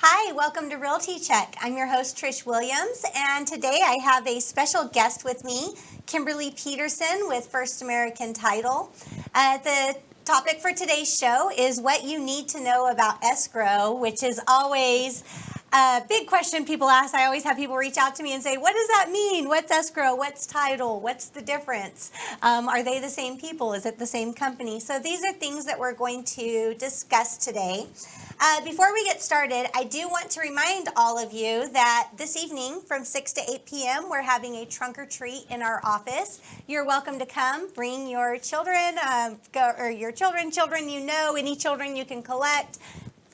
Hi, welcome to Realty Check. I'm your host, Trish Williams, and today I have a special guest with me, Kimberly Petersen with First American Title. The topic for today's show is what you need to know about escrow, which is always a big question people ask. I always have people reach out to me and say, what does that mean? What's escrow? What's title? What's the difference? Are they the same people? Is it the same company? So these are things that we're going to discuss today. Before we get started, I do want to remind all of you that this evening from 6 to 8 p.m. we're having a trunk or treat in our office. You're welcome to come. Bring your children, children you know, any children you can collect.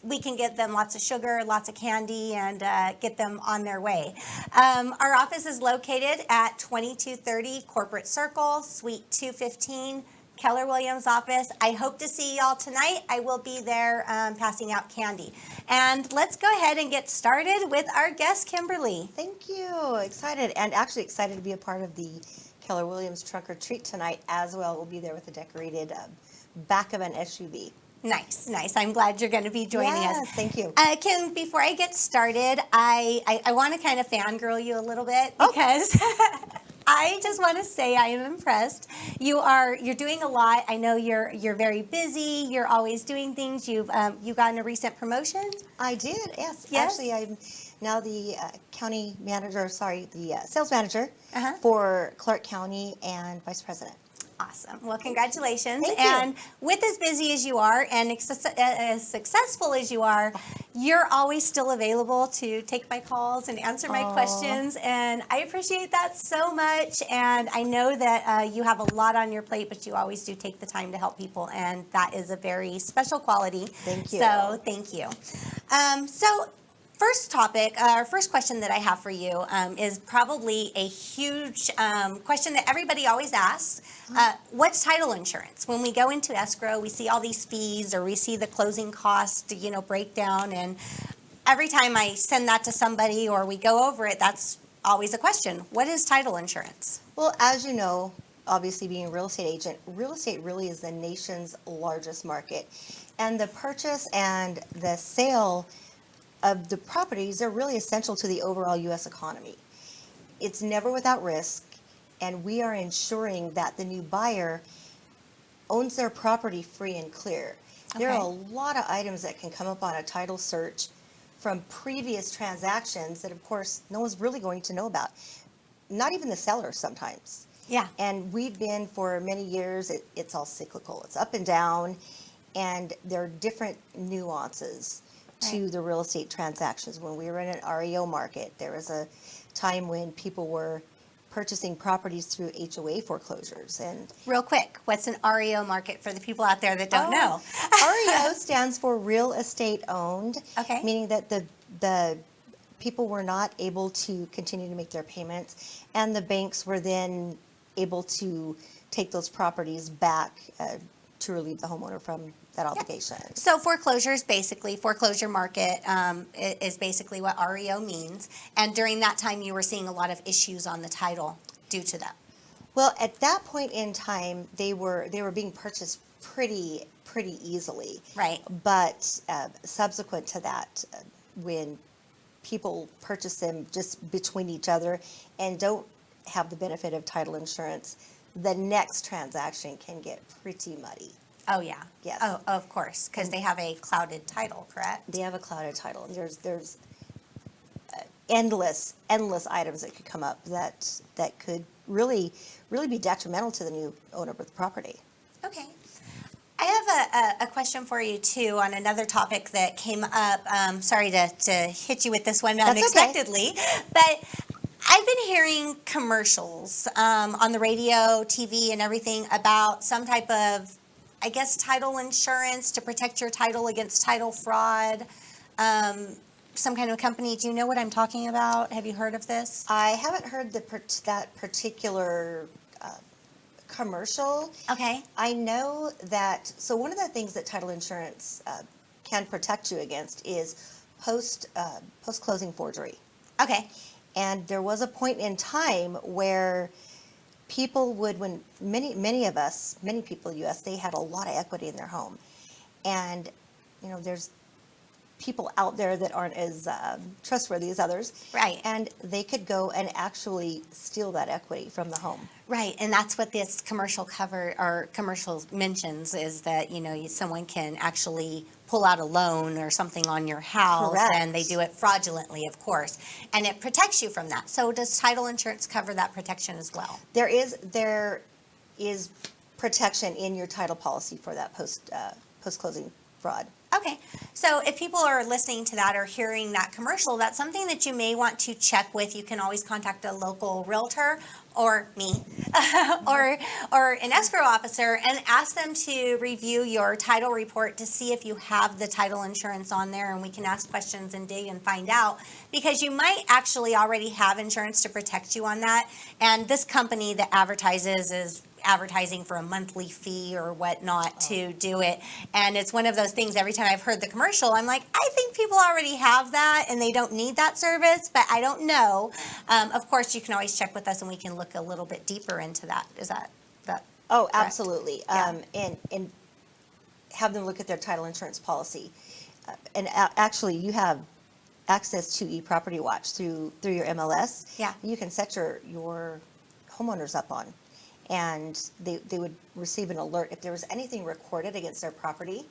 We can get them lots of sugar, lots of candy, and get them on their way. Our office is located at 2230 Corporate Circle, Suite 215, Keller Williams office. I hope to see y'all tonight. I will be there passing out candy. And let's go ahead and get started with our guest, Kimberly. Thank you. Excited, and actually excited to be a part of the Keller Williams trunk or treat tonight as well. We'll be there with a decorated back of an SUV. Nice, nice. I'm glad you're going to be joining us. Thank you. Kim, before I get started, I want to kind of fangirl you a little bit because I just want to say I am impressed. You're doing a lot. I know you're very busy. You're always doing things. You've gotten a recent promotion. I did. Yes. Yes? Actually, I'm now the the sales manager for Clark County and vice president. Awesome. Well, congratulations. Thank you. And with as busy as you are and as successful as you are, you're always still available to take my calls and answer my questions. And I appreciate that so much. And I know that you have a lot on your plate, but you always do take the time to help people. And that is a very special quality. Thank you. So thank you. First topic, first question that I have for you is probably a huge question that everybody always asks. What's title insurance? When we go into escrow, we see all these fees or we see the closing cost, breakdown. And every time I send that to somebody or we go over it, that's always a question. What is title insurance? Well, as you know, obviously being a real estate agent, real estate really is the nation's largest market. And the purchase and the sale of the properties are really essential to the overall U.S. economy. It's never without risk, and we are ensuring that the new buyer owns their property free and clear. There are a lot of items that can come up on a title search from previous transactions that, of course, no one's really going to know about. Not even the seller sometimes. Yeah. And we've been for many years, it's all cyclical. It's up and down, and there are different nuances to the real estate transactions. When we were in an REO market, there was a time when people were purchasing properties through HOA foreclosures. And real quick, what's an REO market for the people out there that don't know? REO stands for real estate owned, meaning that the people were not able to continue to make their payments, and the banks were then able to take those properties back to relieve the homeowner from that obligation. So foreclosure market is basically what REO means. And during that time, you were seeing a lot of issues on the title due to that. Well, at that point in time, they were being purchased pretty easily. Right. But subsequent to that, when people purchase them just between each other and don't have the benefit of title insurance, the next transaction can get pretty muddy. Oh, yeah. Yes. Oh, of course, because they have a clouded title, correct? They have a clouded title. There's endless items that could come up that could really be detrimental to the new owner of the property. Okay. I have a question for you, too, on another topic that came up. Sorry to hit you with this one unexpectedly, but I've been hearing commercials on the radio, TV, and everything about some type of, I guess, title insurance to protect your title against title fraud. Some kind of company. Do you know what I'm talking about? Have you heard of this? I haven't heard that particular commercial. Okay. I know that, so one of the things that title insurance can protect you against is post-closing forgery. Okay. And there was a point in time where people would, when many people in the U.S., they had a lot of equity in their home. And, there's people out there that aren't as trustworthy as others. Right. And they could go and actually steal that equity from the home. Right, and that's what this commercial cover or commercial mentions is that, someone can actually pull out a loan or something on your house. Correct. And they do it fraudulently, of course, and it protects you from that. So does title insurance cover that protection as well? There is protection in your title policy for that post-closing fraud. Okay, so if people are listening to that or hearing that commercial, that's something that you may want to check with. You can always contact a local realtor or me or an escrow officer and ask them to review your title report to see if you have the title insurance on there, and we can ask questions and dig and find out, because you might actually already have insurance to protect you on that. And this company that advertises is advertising for a monthly fee or whatnot to do it. And it's one of those things, every time I've heard the commercial, I'm like, I think people already have that and they don't need that service, but I don't know. Of course, you can always check with us and we can look a little bit deeper into that. Is that Oh, correct? absolutely. Yeah. And have them look at their title insurance policy. Actually, you have access to eProperty Watch through your MLS. Yeah. You can set your homeowners up on, and they would receive an alert if there was anything recorded against their property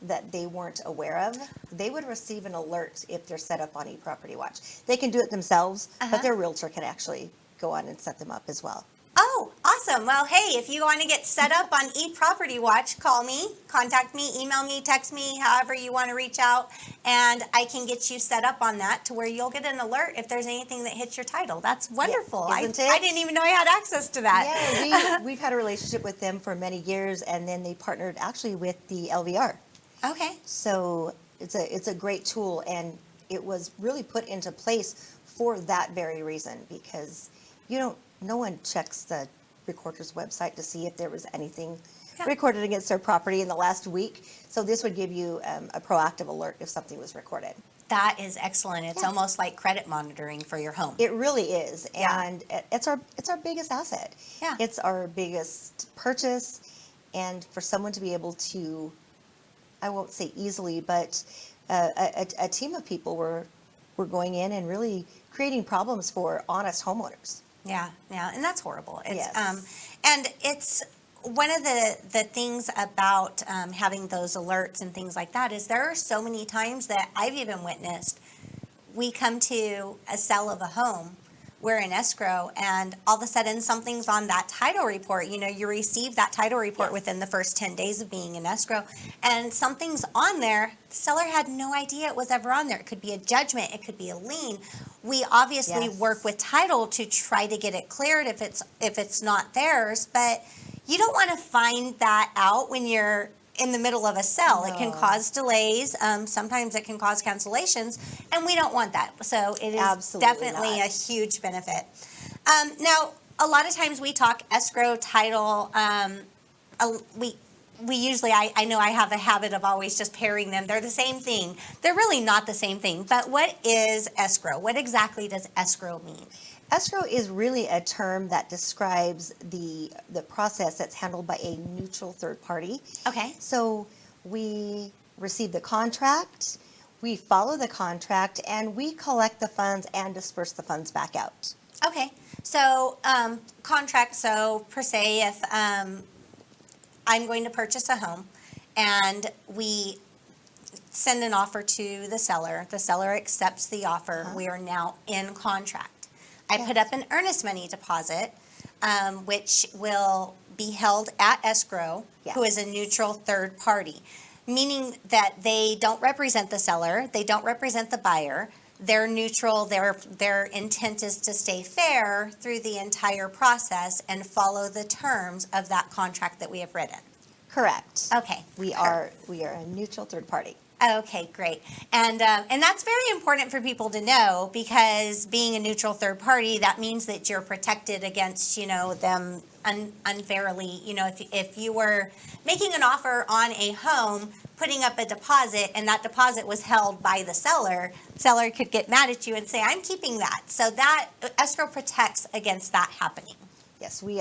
that they weren't aware of. They would receive an alert if they're set up on eProperty Watch. They can do it themselves, but their realtor can actually go on and set them up as well. Oh, awesome. Well, hey, if you want to get set up on eProperty Watch, call me, contact me, email me, text me, however you want to reach out, and I can get you set up on that to where you'll get an alert if there's anything that hits your title. That's wonderful. Yeah, isn't it? I didn't even know I had access to that. Yeah, we've had a relationship with them for many years, and then they partnered actually with the LVR. Okay. So it's a great tool, and it was really put into place for that very reason, because no one checks the recorder's website to see if there was anything recorded against their property in the last week. So this would give you a proactive alert if something was recorded. That is excellent. It's almost like credit monitoring for your home. It really is, Yeah. and it's our biggest asset. Yeah. It's our biggest purchase, and for someone to be able to, I won't say easily, but a team of people were going in and really creating problems for honest homeowners. Yeah, and that's horrible. It's, Yes. And it's one of the things about having those alerts and things like that is there are so many times that I've even witnessed, we come to a sale of a home, we're in escrow, and all of a sudden something's on that title report. You receive that title report within the first 10 days of being in escrow, and something's on there. The seller had no idea it was ever on there. It could be a judgment, it could be a lien. We obviously work with title to try to get it cleared if it's not theirs, but you don't want to find that out when you're in the middle of a sale. It can cause delays. Sometimes it can cause cancellations, and we don't want that. So it is Absolutely definitely not. a huge benefit. Now, a lot of times we talk escrow, title. We usually, I know I have a habit of always just pairing them. They're the same thing. They're really not the same thing. But what is escrow? What exactly does escrow mean? Escrow is really a term that describes the process that's handled by a neutral third party. Okay. So we receive the contract, we follow the contract, and we collect the funds and disperse the funds back out. Okay. So contract, so per se, if I'm going to purchase a home and we send an offer to the seller accepts the offer, we are now in contract. I put up an earnest money deposit, which will be held at escrow, who is a neutral third party, meaning that they don't represent the seller, they don't represent the buyer. They're neutral. Their intent is to stay fair through the entire process and follow the terms of that contract that we have written. Correct. Okay. We are a neutral third party. Okay, great. And that's very important for people to know, because being a neutral third party, that means that you're protected against, them unfairly. If you were making an offer on a home, putting up a deposit, and that deposit was held by the seller could get mad at you and say, I'm keeping that. So that escrow protects against that happening. Yes, we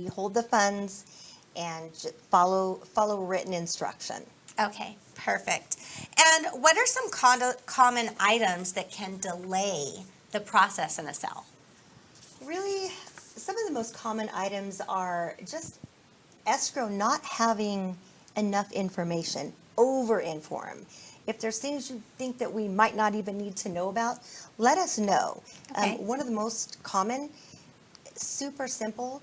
hold the funds and follow written instruction. Okay, perfect. And what are some common items that can delay the process in a sale? Really, some of the most common items are just escrow not having enough information, over-inform. If there's things you think that we might not even need to know about, let us know. Okay. One of the most common, super simple,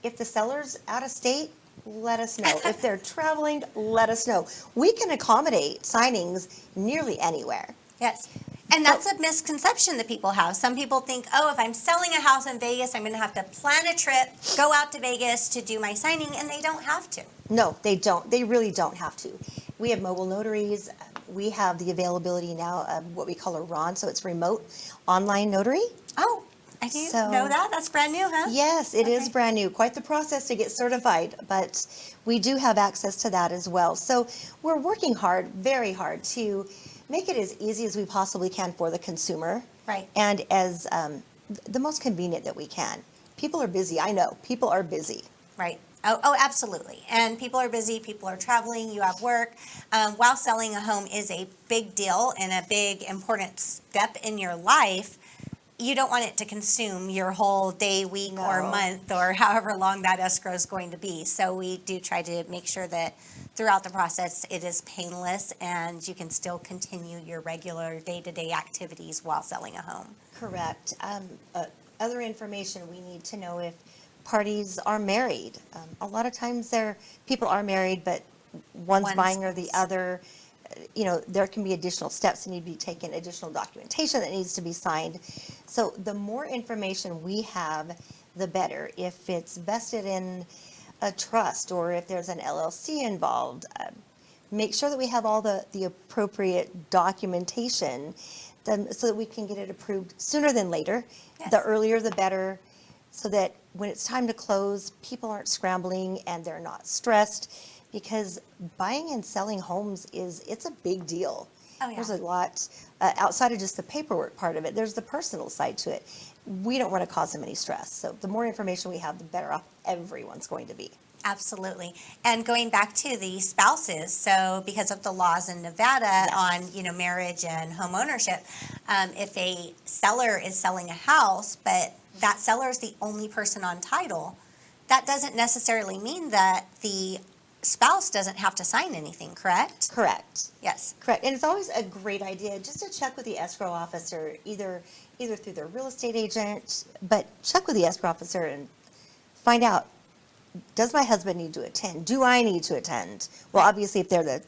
if the seller's out of state, let us know. If they're traveling, let us know. We can accommodate signings nearly anywhere. Yes. And that's a misconception that people have. Some people think, oh, if I'm selling a house in Vegas, I'm going to have to plan a trip, go out to Vegas to do my signing, and they don't have to. No, they don't. They really don't have to. We have mobile notaries. We have the availability now of what we call a RON, so it's remote online notary. Oh, I do know that. That's brand new, huh? Yes, it is Okay. brand new. Quite the process to get certified, but we do have access to that as well. So we're working hard, very hard, to make it as easy as we possibly can for the consumer. Right. And as the most convenient that we can. People are busy. I know. People are busy. Right. Oh, absolutely. And people are busy, people are traveling, you have work. While selling a home is a big deal and a big important step in your life, you don't want it to consume your whole day, week, or No. month, or however long that escrow is going to be. So we do try to make sure that throughout the process it is painless and you can still continue your regular day-to-day activities while selling a home. Correct. Other information we need to know if parties are married. A lot of times people are married, but one's buying or the other. There can be additional steps that need to be taken, additional documentation that needs to be signed. So the more information we have, the better. If it's vested in a trust or if there's an LLC involved, make sure that we have all the appropriate documentation so that we can get it approved sooner than later. Yes. The earlier the better, so that when it's time to close, people aren't scrambling and they're not stressed, because buying and selling homes it's a big deal. Oh, yeah. There's a lot outside of just the paperwork part of it. There's the personal side to it. We don't want to cause them any stress. So the more information we have, the better off everyone's going to be. Absolutely. And going back to the spouses, so because of the laws in Nevada Yes. on, marriage and home ownership, if a seller is selling a house, but that seller is the only person on title, that doesn't necessarily mean that the spouse doesn't have to sign anything, correct? Correct. Yes. Correct. And it's always a great idea just to check with the escrow officer, either through their real estate agent, but check with the escrow officer and find out, does my husband need to attend? Do I need to attend? Well, Right. obviously, if they're the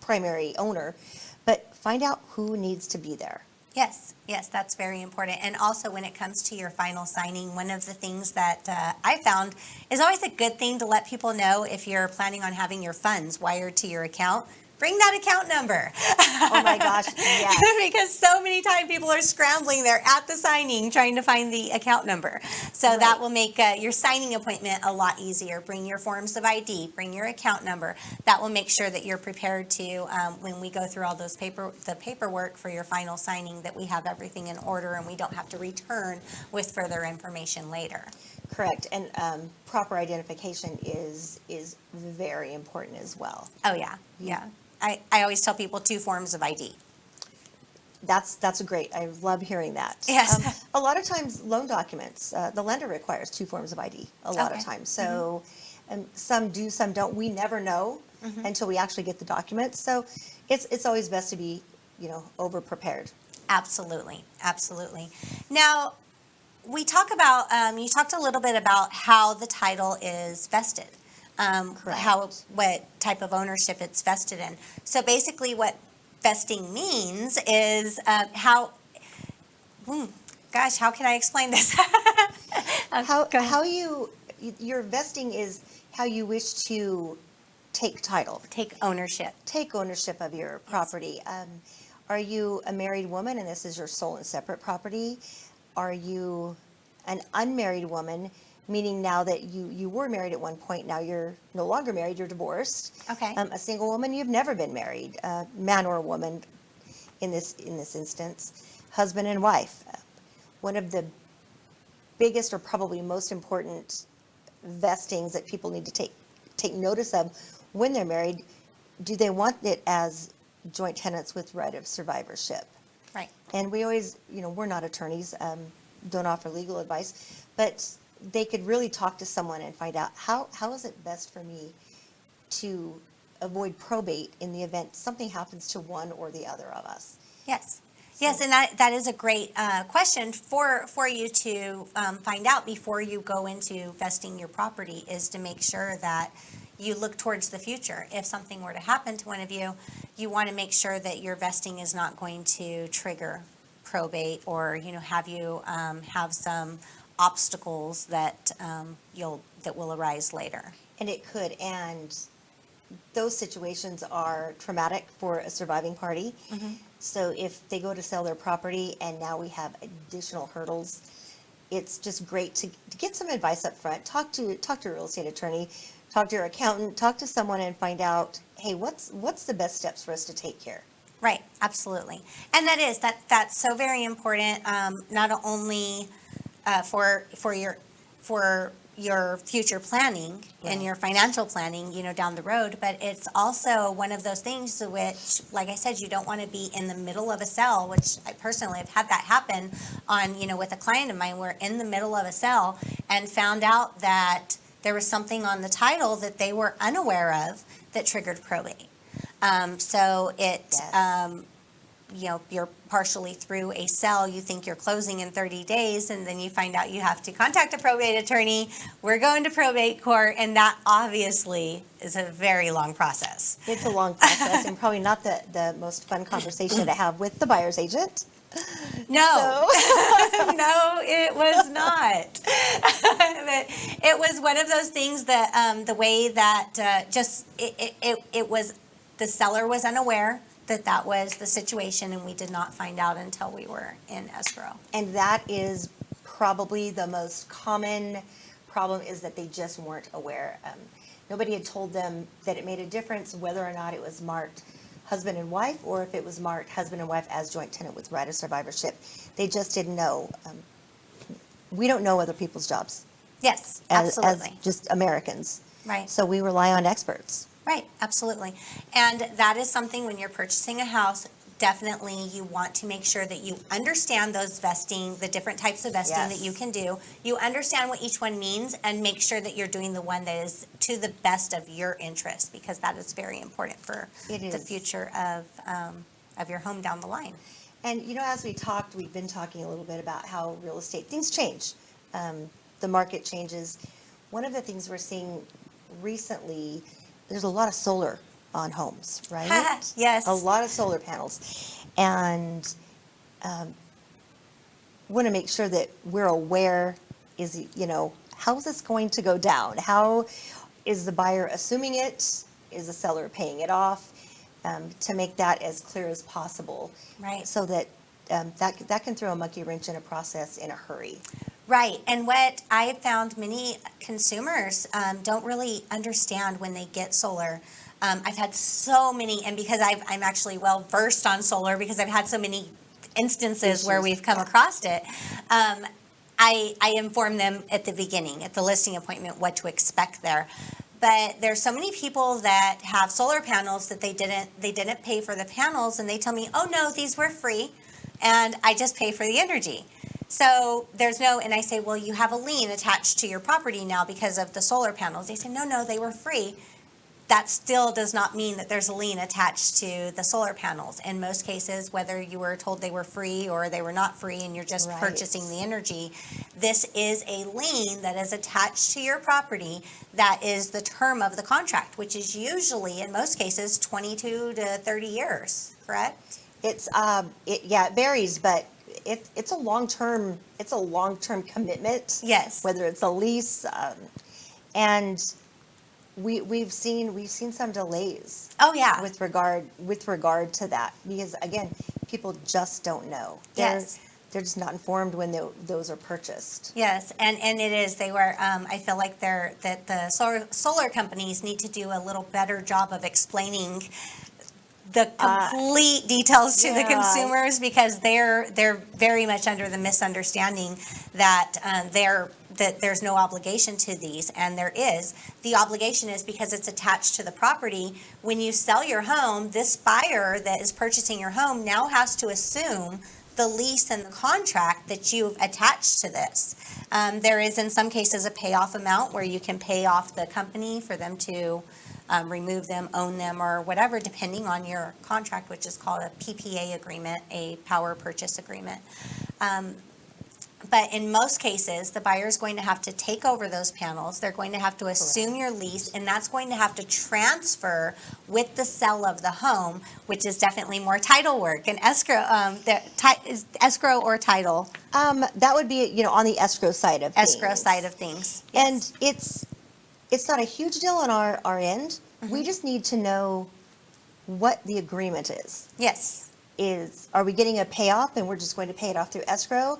primary owner, but find out who needs to be there. Yes, that's very important. And also when it comes to your final signing, one of the things that I found is always a good thing to let people know if you're planning on having your funds wired to your account. Bring that account number. Oh my gosh, yes. Because so many times people are scrambling. They're at the signing trying to find the account number. So that will make your signing appointment a lot easier. Bring your forms of ID. Bring your account number. That will make sure that you're prepared to, when we go through all those the paperwork for your final signing, that we have everything in order and we don't have to return with further information later. Correct. And proper identification is very important as well. Oh, yeah. I always tell people 2 forms of ID. That's great. I love hearing that. Yes. A lot of times, loan documents, the lender requires 2 forms of ID a lot of Okay. times. So some do, some don't. We never know until we actually get the documents. So it's always best to be, over prepared. Absolutely. Now, we talk about, you talked a little bit about how the title is vested. Correct. What type of ownership it's vested in. So basically what vesting means is how can I explain this? Go ahead. Your vesting is how you wish to take title, Take ownership. take ownership of your property. Are you a married woman and this is your sole and separate property? Are you an unmarried woman, meaning now that you were married at one point, now you're no longer married, you're divorced? Okay. A single woman, you've never been married, man or woman in this instance, husband and wife. One of the biggest or probably most important vestings that people need to take notice of when they're married, do they want it as joint tenants with right of survivorship? Right. And we always, we're not attorneys, don't offer legal advice, but they could really talk to someone and find out how is it best for me to avoid probate in the event something happens to one or the other of us. Yes. Yes, and that is a great question for you to find out before you go into vesting your property, is to make sure that you look towards the future. If something were to happen to one of you, you want to make sure that your vesting is not going to trigger probate, or have you have some obstacles that that will arise later. And it could, and those situations are traumatic for a surviving party. So if they go to sell their property and now we have additional hurdles, it's just great to get some advice up front. Talk to a real estate attorney, talk to your accountant, talk to someone and find out, hey, what's the best steps for us to take here? Right, absolutely. And that's so very important, not only for your future planning and Right. your financial planning, down the road, but it's also one of those things which, like I said, you don't want to be in the middle of a sale, which I personally have had that happen on, with a client of mine. We're in the middle of a sale and found out that there was something on the title that they were unaware of that triggered probate. So it, Yes. You're partially through a sale, you think you're closing in 30 days, and then you find out you have to contact a probate attorney. We're going to probate court, and that obviously is a very long process. It's a long process and probably not the most fun conversation to have with the buyer's agent. No, no, it was not. But it was one of those things that the way that it was, the seller was unaware that was the situation, and we did not find out until we were in escrow. And that is probably the most common problem, is that they just weren't aware. Nobody had told them that it made a difference whether or not it was marked husband and wife, or if it was marked husband and wife as joint tenant with right of survivorship. They just didn't know. We don't know other people's jobs Yes, as absolutely. just Americans. Right. So we rely on experts. Right, absolutely. And that is something, when you're purchasing a house, definitely you want to make sure that you understand those vesting, the different types of vesting that Yes. you can do. You understand what each one means, and make sure that you're doing the one that is to the best of your interest, because that is very important for It the is. future of your home down the line. And, as we've been talking a little bit about how real estate, things change. The market changes. One of the things we're seeing recently, there's a lot of solar on homes, right? Yes. A lot of solar panels. And want to make sure that we're aware, how is this going to go down? How is the buyer assuming it? Is the seller paying it off? To make that as clear as possible. Right. So that that can throw a monkey wrench in a process in a hurry. Right, and what I have found, many consumers don't really understand when they get solar. I've had so many, and because I'm actually well versed on solar, because I've had so many instances where Issues, we've come yeah. across it, I inform them at the beginning, at the listing appointment, what to expect there. But there's so many people that have solar panels that they didn't pay for the panels, and they tell me, oh no, these were free, and I just pay for the energy. So and I say, well, you have a lien attached to your property now because of the solar panels. They say, no, they were free. That still does not mean that there's a lien attached to the solar panels. In most cases, whether you were told they were free or they were not free and you're just Right. purchasing the energy, this is a lien that is attached to your property. That is the term of the contract, which is usually, in most cases, 22 to 30 years, correct? It varies, but it's a long-term commitment. Yes. Whether it's a lease, and we've seen some delays Oh, yeah. with regard to that, because again, people just don't know. Yes. They're just not informed when those are purchased. Yes, and it is. They were. I feel like the solar companies need to do a little better job of explaining the complete details to the yeah. consumers, because they're very much under the misunderstanding that that there's no obligation to these, and there is. The obligation is because it's attached to the property. When you sell your home, this buyer that is purchasing your home now has to assume the lease and the contract that you've attached to this. There is, in some cases, a payoff amount where you can pay off the company for them to remove them, own them, or whatever, depending on your contract, which is called a PPA agreement, a power purchase agreement. But in most cases, the buyer is going to have to take over those panels. They're going to have to assume your lease, and that's going to have to transfer with the sale of the home, which is definitely more title work and escrow. Is escrow or title? That would be, on the escrow side of things. Escrow side of things. Yes. And it's not a huge deal on our end. Mm-hmm. We just need to know what the agreement is. Yes. Are we getting a payoff and we're just going to pay it off through escrow?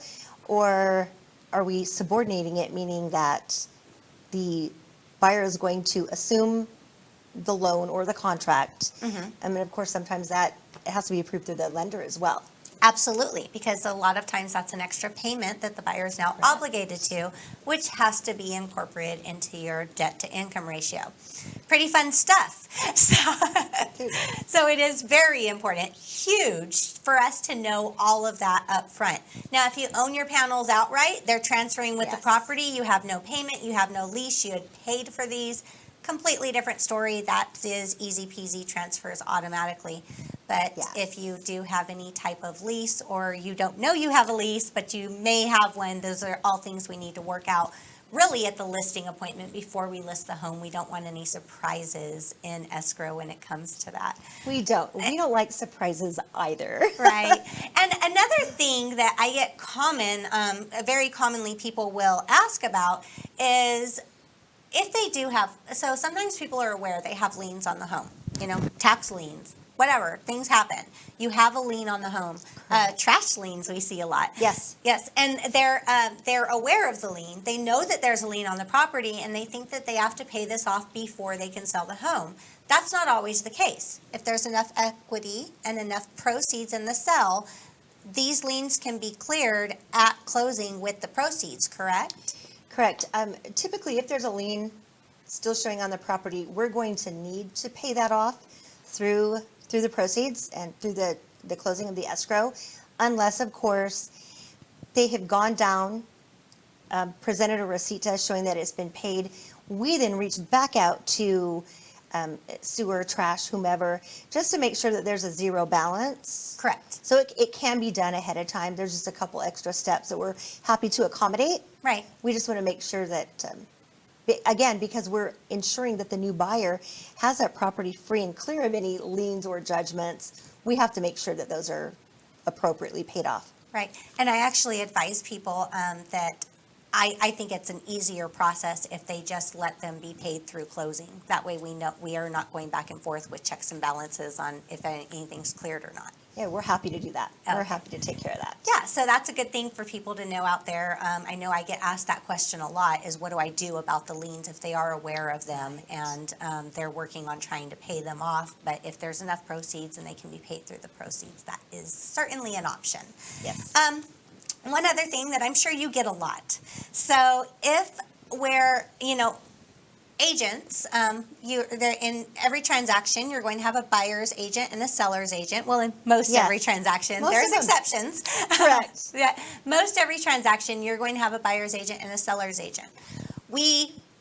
Or are we subordinating it, meaning that the buyer is going to assume the loan or the contract? Mm-hmm. I mean, of course, sometimes that it has to be approved through the lender as well. Absolutely, because a lot of times that's an extra payment that the buyer is now obligated to, which has to be incorporated into your debt to income ratio. Pretty fun stuff. So it is very important, huge, for us to know all of that up front. Now, if you own your panels outright, they're transferring with the property. You have no payment, you have no lease, you had paid for these. Completely different story. That is easy peasy, transfers automatically. But if you do have any type of lease, or you don't know you have a lease, but you may have one, those are all things we need to work out really at the listing appointment before we list the home. We don't want any surprises in escrow when it comes to that. We don't like surprises either. Right. And another thing that I get very commonly people will ask about is, if they do have, so sometimes people are aware they have liens on the home, tax liens, whatever, things happen. You have a lien on the home. Trash liens we see a lot. Yes. Yes, and they're aware of the lien. They know that there's a lien on the property, and they think that they have to pay this off before they can sell the home. That's not always the case. If there's enough equity and enough proceeds in the sale, these liens can be cleared at closing with the proceeds, correct? Correct. Typically, if there's a lien still showing on the property, we're going to need to pay that off through the proceeds and through the closing of the escrow, unless, of course, they have gone down, presented a receipt to us showing that it's been paid. We then reach back out to sewer, trash, whomever, just to make sure that there's a zero balance. Correct. So it can be done ahead of time. There's just a couple extra steps that we're happy to accommodate. Right. We just want to make sure that, again, because we're ensuring that the new buyer has that property free and clear of any liens or judgments, we have to make sure that those are appropriately paid off. Right. And I actually advise people that I think it's an easier process if they just let them be paid through closing. That way we know we are not going back and forth with checks and balances on if anything's cleared or not. Yeah, we're happy to do that. Okay. We're happy to take care of that. Yeah, so that's a good thing for people to know out there. I know I get asked that question a lot, is what do I do about the liens if they are aware of them and they're working on trying to pay them off. But if there's enough proceeds and they can be paid through the proceeds, that is certainly an option. Yes. One other thing that I'm sure you get a lot. So if we're, agents, they're in every transaction, you're going to have a buyer's agent and a seller's agent. Well, in most every transaction, Most there's of them. exceptions. Correct. Yeah, most every transaction, you're going to have a buyer's agent and a seller's agent.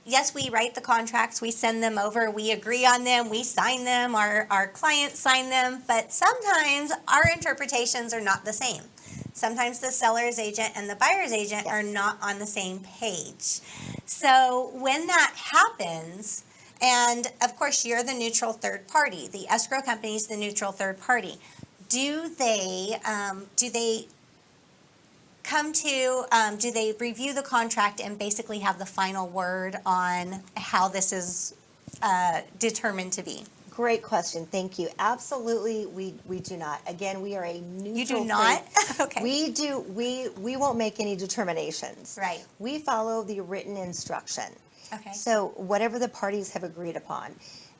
Yes, we write the contracts, we send them over, we agree on them, we sign them, our clients sign them, but sometimes our interpretations are not the same. Sometimes the seller's agent and the buyer's agent are not on the same page. So when that happens, and of course you're the neutral third party, the escrow company is the neutral third party, do they review the contract and basically have the final word on how this is determined to be? Great question. Thank you. Absolutely, we do not. Again, we are a neutral. You do not? Okay. We won't make any determinations. Right. We follow the written instruction. Okay. So whatever the parties have agreed upon.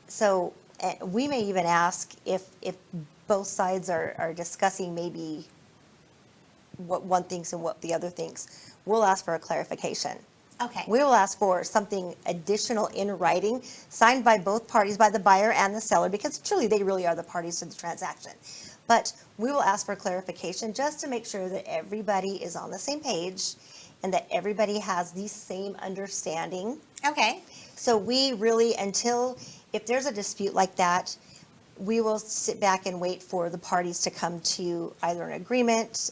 So we may even ask if both sides are discussing maybe what one thinks and what the other thinks. We'll ask for a clarification. Okay. We will ask for something additional in writing, signed by both parties, by the buyer and the seller, because truly they really are the parties to the transaction. But we will ask for clarification just to make sure that everybody is on the same page and that everybody has the same understanding. Okay. So we really, if there's a dispute like that, we will sit back and wait for the parties to come to either an agreement.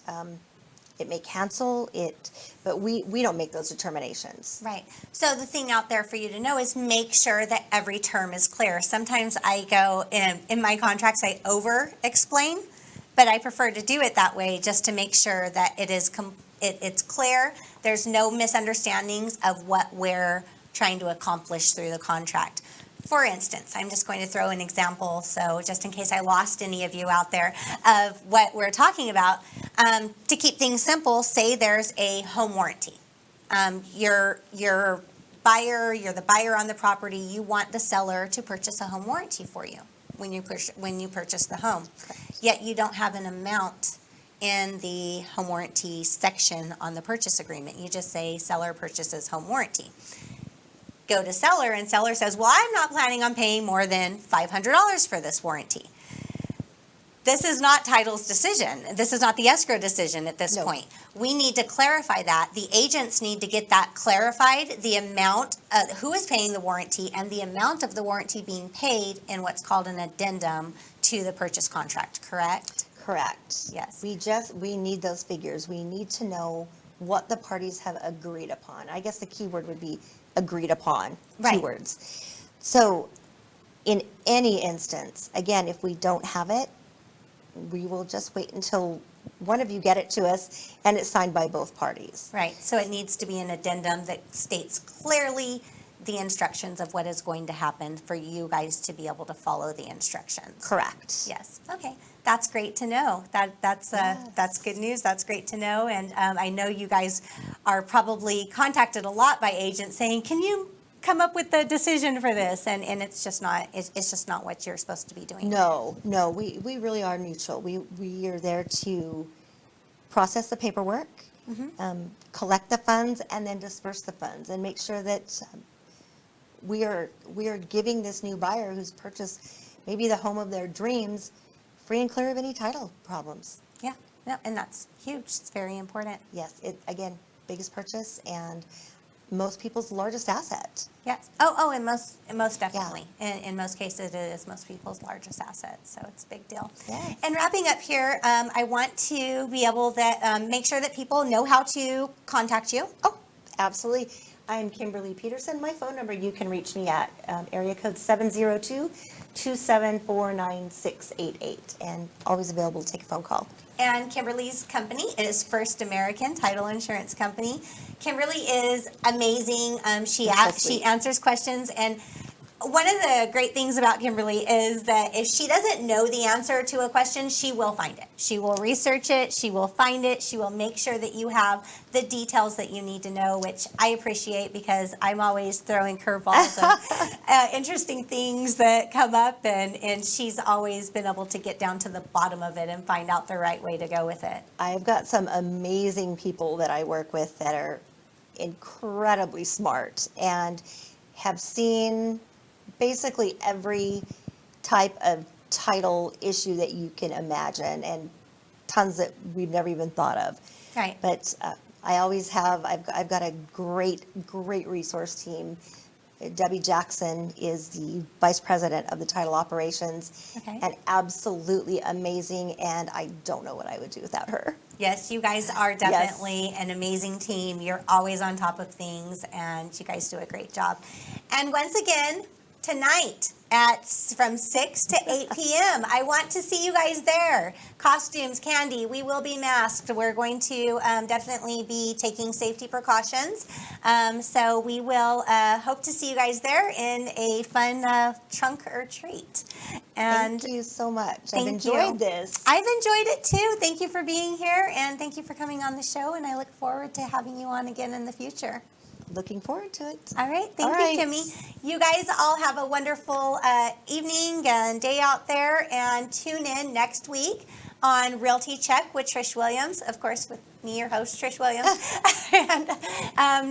It may cancel it, but we don't make those determinations. Right. So the thing out there for you to know is make sure that every term is clear. Sometimes I go in my contracts, I over explain, but I prefer to do it that way just to make sure that it is it's clear. There's no misunderstandings of what we're trying to accomplish through the contract. For instance, I'm just going to throw an example, so just in case I lost any of you out there, of what we're talking about. To keep things simple, say there's a home warranty. You're the buyer on the property. You want the seller to purchase a home warranty for you when you purchase the home. Correct. Yet you don't have an amount in the home warranty section on the purchase agreement. You just say seller purchases home warranty. Go to seller and seller says, well, I'm not planning on paying more than $500 for this warranty. This is not title's decision. This is not the escrow decision at this point. We need to clarify that. The agents need to get that clarified, the amount, who is paying the warranty, and the amount of the warranty being paid in what's called an addendum to the purchase contract, correct? Correct. Yes. We need those figures. We need to know what the parties have agreed upon. I guess the key word would be agreed upon, Right. two words. So in any instance, again, if we don't have it, we will just wait until one of you get it to us and it's signed by both parties. Right. So it needs to be an addendum that states clearly the instructions of what is going to happen for you guys to be able to follow the instructions. Correct. Yes. Okay. That's great to know. That's good news. That's great to know. And I know you guys are probably contacted a lot by agents saying, "Can you come up with the decision for this?" And it's just not. It's just not what you're supposed to be doing. No, we really are neutral. We are there to process the paperwork, collect the funds, and then disperse the funds, and make sure that we are giving this new buyer who's purchased maybe the home of their dreams free and clear of any title problems. Yeah. No, and that's huge. It's very important. Yes, again, biggest purchase and most people's largest asset. Yes. Oh, and most definitely. In most cases, it is most people's largest asset, so it's a big deal. Yes. And wrapping up here, I want to be able to make sure that people know how to contact you. Oh, absolutely. I'm Kimberly Petersen. My phone number, you can reach me at area code 702-274-9688, and always available to take a phone call. And Kimberly's company is First American Title Insurance Company. Kimberly is amazing. She answers questions, and one of the great things about Kimberly is that if she doesn't know the answer to a question, she will find it. She will research it. She will find it. She will make sure that you have the details that you need to know, which I appreciate because I'm always throwing curveballs of interesting things that come up, and she's always been able to get down to the bottom of it and find out the right way to go with it. I've got some amazing people that I work with that are incredibly smart and have seen basically every type of title issue that you can imagine, and tons that we've never even thought of. Right. But I've got a great resource team. Debbie Jackson is the vice president of the title operations, and absolutely amazing, and I don't know what I would do without her. Yes, you guys are definitely an amazing team. You're always on top of things, and you guys do a great job. And once again, tonight from 6 to 8 p.m. I want to see you guys there. Costumes, candy, we will be masked. We're going to definitely be taking safety precautions. So we will hope to see you guys there in a fun trunk or treat. And thank you so much. I've Thank enjoyed you. this. I've enjoyed it too. Thank you for being here, and thank you for coming on the show, and I look forward to having you on again in the future. Looking forward to it. All right. Thank All right. you, Kimmy. You guys all have a wonderful evening and day out there, and tune in next week on Realty Check with Trish Williams, of course, with me, your host, Trish Williams, and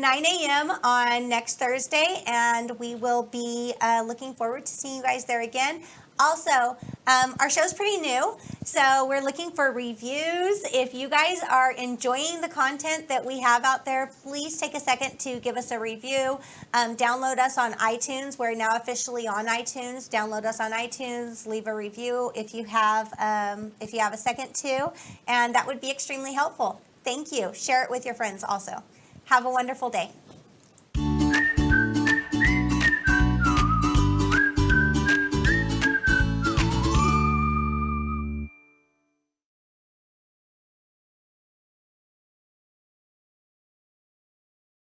9 a.m. on next Thursday, and we will be looking forward to seeing you guys there again. Also, our show's pretty new, so we're looking for reviews. If you guys are enjoying the content that we have out there, please take a second to give us a review. Download us on iTunes. We're now officially on iTunes. Download us on iTunes. Leave a review if you have a second to, and that would be extremely helpful. Thank you. Share it with your friends also. Have a wonderful day.